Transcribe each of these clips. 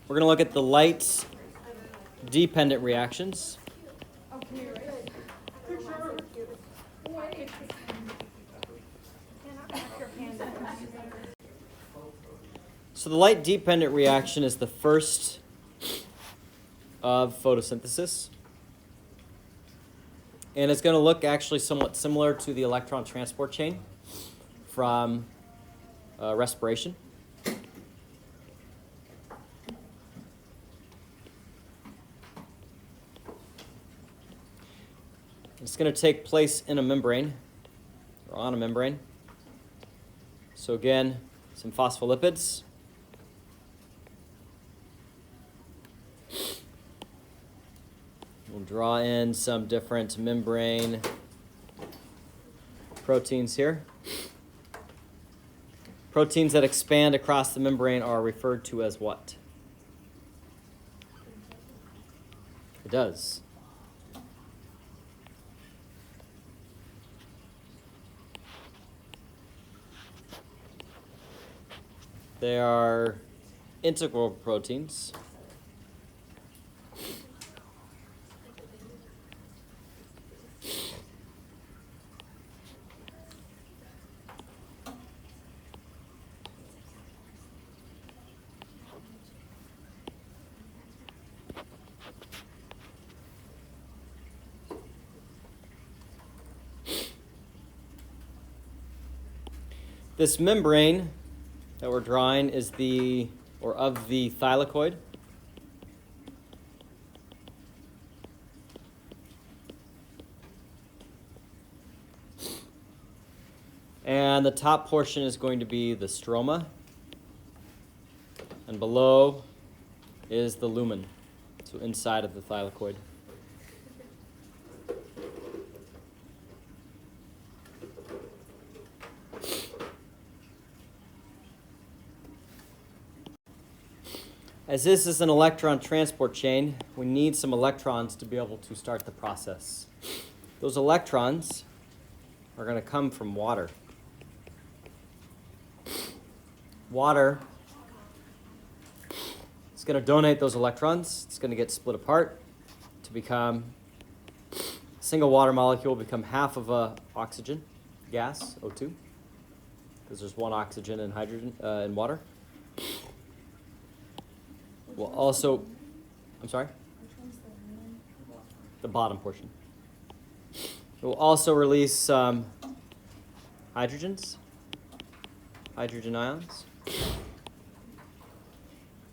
We're going to look at the light-dependent reactions. So the light-dependent reaction is the first of photosynthesis. And it's going to look actually somewhat similar to the electron transport chain from respiration. It's going to take place in a membrane, or on a membrane. So again, some phospholipids. We'll draw in some different membrane proteins here. Proteins that expand across the membrane are referred to as what? It does. They are integral proteins. This membrane that we're drawing is of the thylakoid. And the top portion is going to be the stroma. And below is the lumen, so inside of the thylakoid. As this is an electron transport chain, we need some electrons to be able to start the process. Those electrons are going to come from water. Water is going to donate those electrons. It's going to get split apart to become a single water molecule, become half of a oxygen gas, O2, because there's one oxygen and hydrogen in water. We'll also, I'm sorry? The bottom portion. It will also release some hydrogen ions.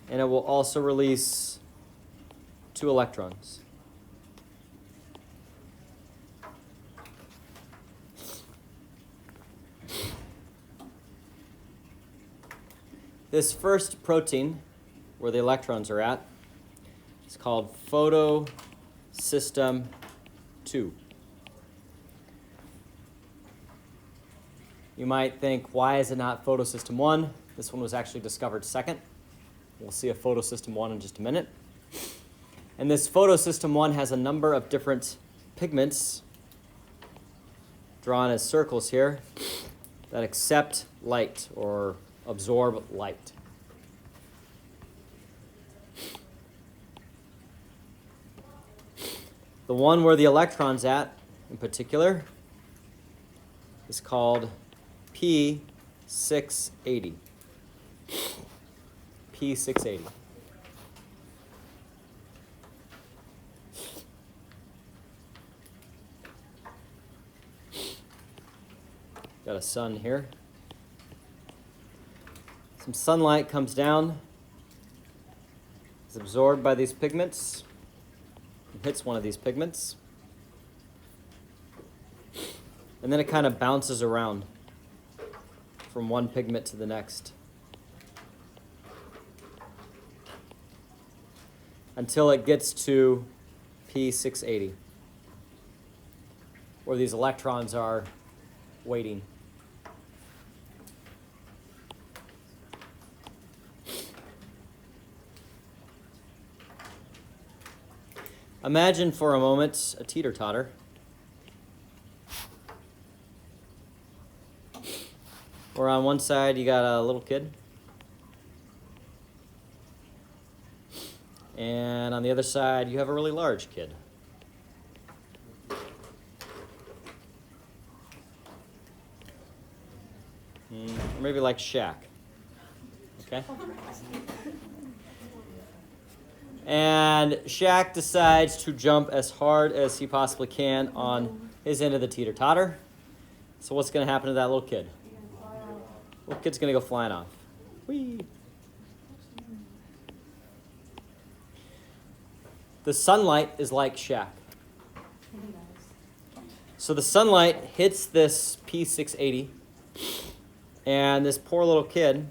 And it will also release 2 electrons. This first protein, where the electrons are at, it's called Photosystem 2. You might think, why is it not Photosystem 1? This one was actually discovered second. We'll see a Photosystem 1 in just a minute. And this Photosystem 1 has a number of different pigments drawn as circles here that accept light or absorb light. The one where the electron's at, in particular, is called P680. P680. Got a sun here. Some sunlight comes down, is absorbed by these pigments, hits one of these pigments, and then it kind of bounces around from one pigment to the next until it gets to P680, where these electrons are waiting. Imagine for a moment a teeter-totter. Where on one side you got a little kid, And on the other side, you have a really large kid. Or maybe like Shaq. Okay? And Shaq decides to jump as hard as he possibly can on his end of the teeter-totter. So what's going to happen to that little kid? Little kid's going to go flying off. Whee! The sunlight is like Shaq. So the sunlight hits this P680, and this poor little kid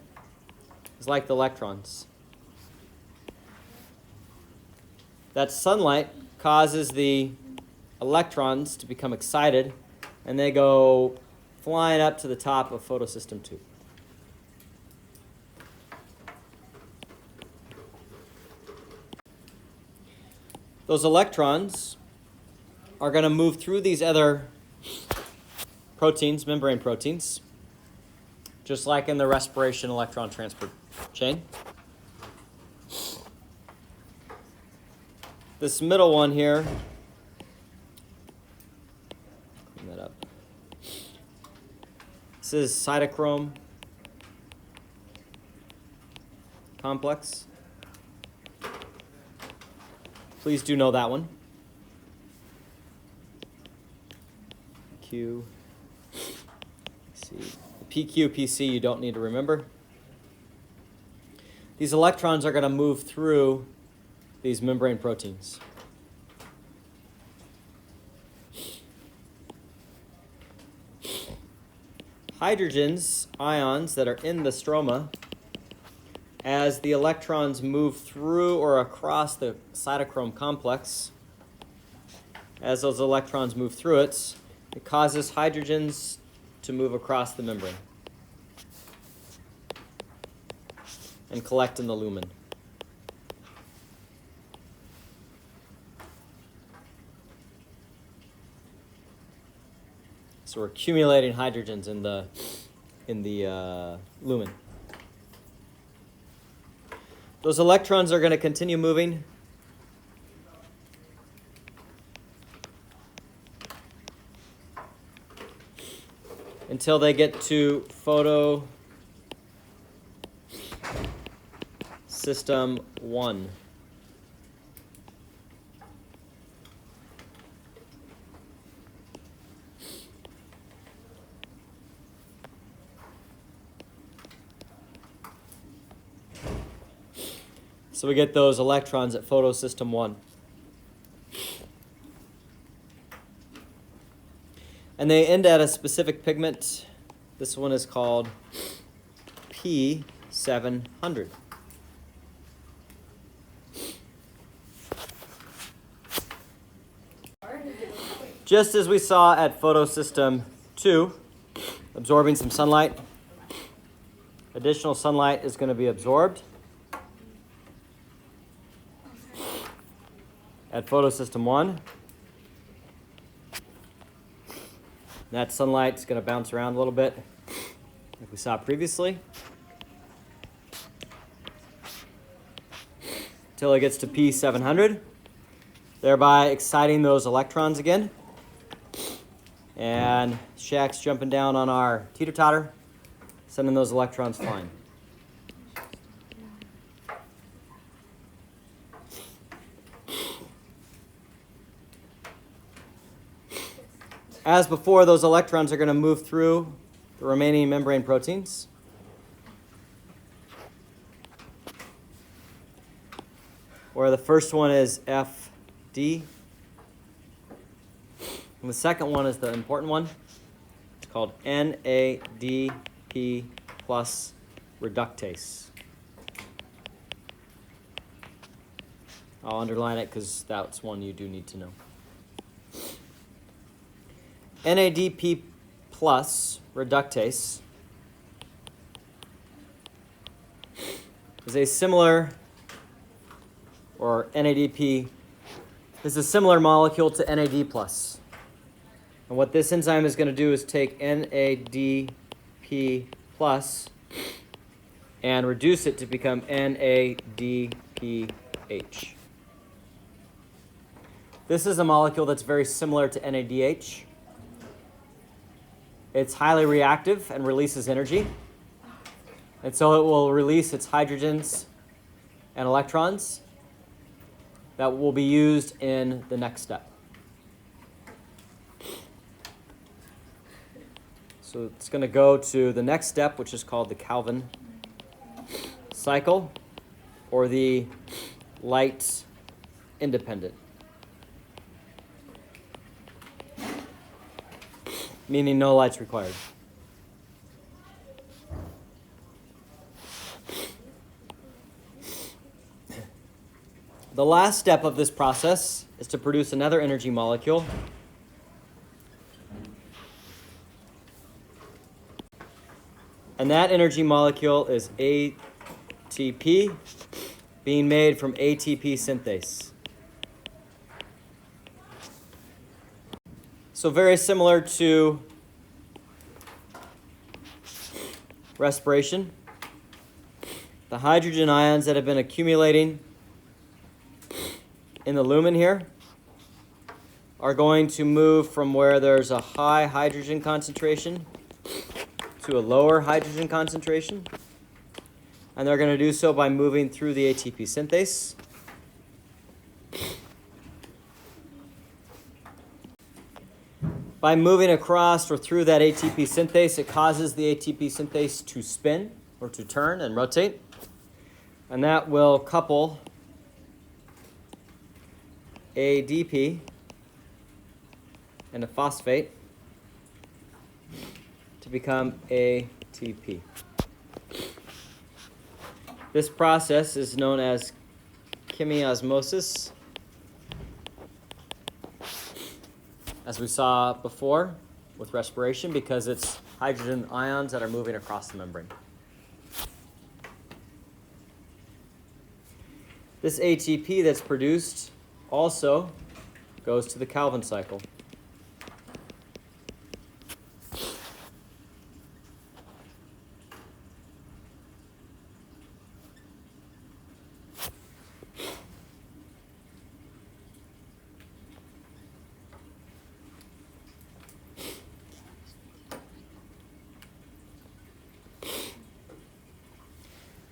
is like the electrons. That sunlight causes the electrons to become excited, and they go flying up to the top of photosystem 2. Those electrons are going to move through these other proteins, membrane proteins, just like in the respiration electron transport chain. This middle one here, clean that up. This is cytochrome complex. Please do know that one. Q, C. PQ, PC you don't need to remember. These electrons are going to move through these membrane proteins. Hydrogens, ions that are in the stroma, as the electrons move through or across the cytochrome complex, as those electrons move through it, it causes hydrogens to move across the membrane and collect in the lumen. So we're accumulating hydrogens in the lumen. Those electrons are going to continue moving until they get to Photosystem 1. So we get those electrons at photosystem 1. And they end at a specific pigment. This one is called P700. Just as we saw at photosystem 2, absorbing some sunlight, additional sunlight is going to be absorbed. At photosystem 1, that sunlight is going to bounce around a little bit, like we saw previously, until it gets to P700, thereby exciting those electrons again. And Shaq's jumping down on our teeter-totter, sending those electrons flying. As before, those electrons are going to move through the remaining membrane proteins. Where the first one is FD. And the second one is the important one. It's called NADP plus reductase. I'll underline it because that's one you do need to know. NADP plus reductase is a similar, or NADP is a similar molecule to NAD plus. And what this enzyme is going to do is take NADP plus and reduce it to become NADPH. This is a molecule that's very similar to NADH. It's highly reactive and releases energy. And so it will release its hydrogens and electrons that will be used in the next step. So it's going to go to the next step, which is called the Calvin cycle, or the light independent, meaning no light's required. The last step of this process is to produce another energy molecule. And that energy molecule is ATP, being made from ATP synthase. So very similar to respiration. The hydrogen ions that have been accumulating in the lumen here are going to move from where there's a high hydrogen concentration to a lower hydrogen concentration. And they're going to do so by moving through the ATP synthase. By moving across or through that ATP synthase, it causes the ATP synthase to spin or to turn and rotate. And that will couple ADP and a phosphate to become ATP. This process is known as chemiosmosis, as we saw before with respiration, because it's hydrogen ions that are moving across the membrane. This ATP that's produced also goes to the Calvin cycle.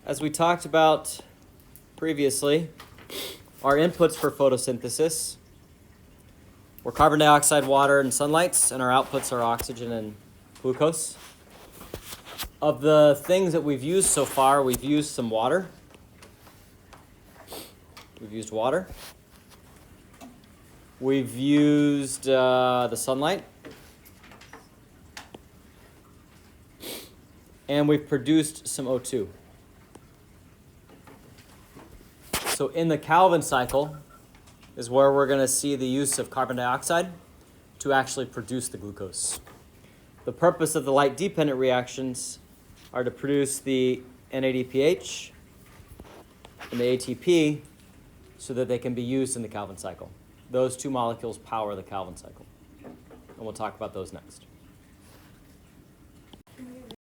As we talked about previously, our inputs for photosynthesis were carbon dioxide, water, and sunlight, and our outputs are oxygen and glucose. Of the things that we've used so far, we've used some water. We've used water. We've used the sunlight. And we've produced some O2. So in the Calvin cycle is where we're going to see the use of carbon dioxide to actually produce the glucose. The purpose of the light-dependent reactions are to produce the NADPH and the ATP so that they can be used in the Calvin cycle. Those two molecules power the Calvin cycle. And we'll talk about those next.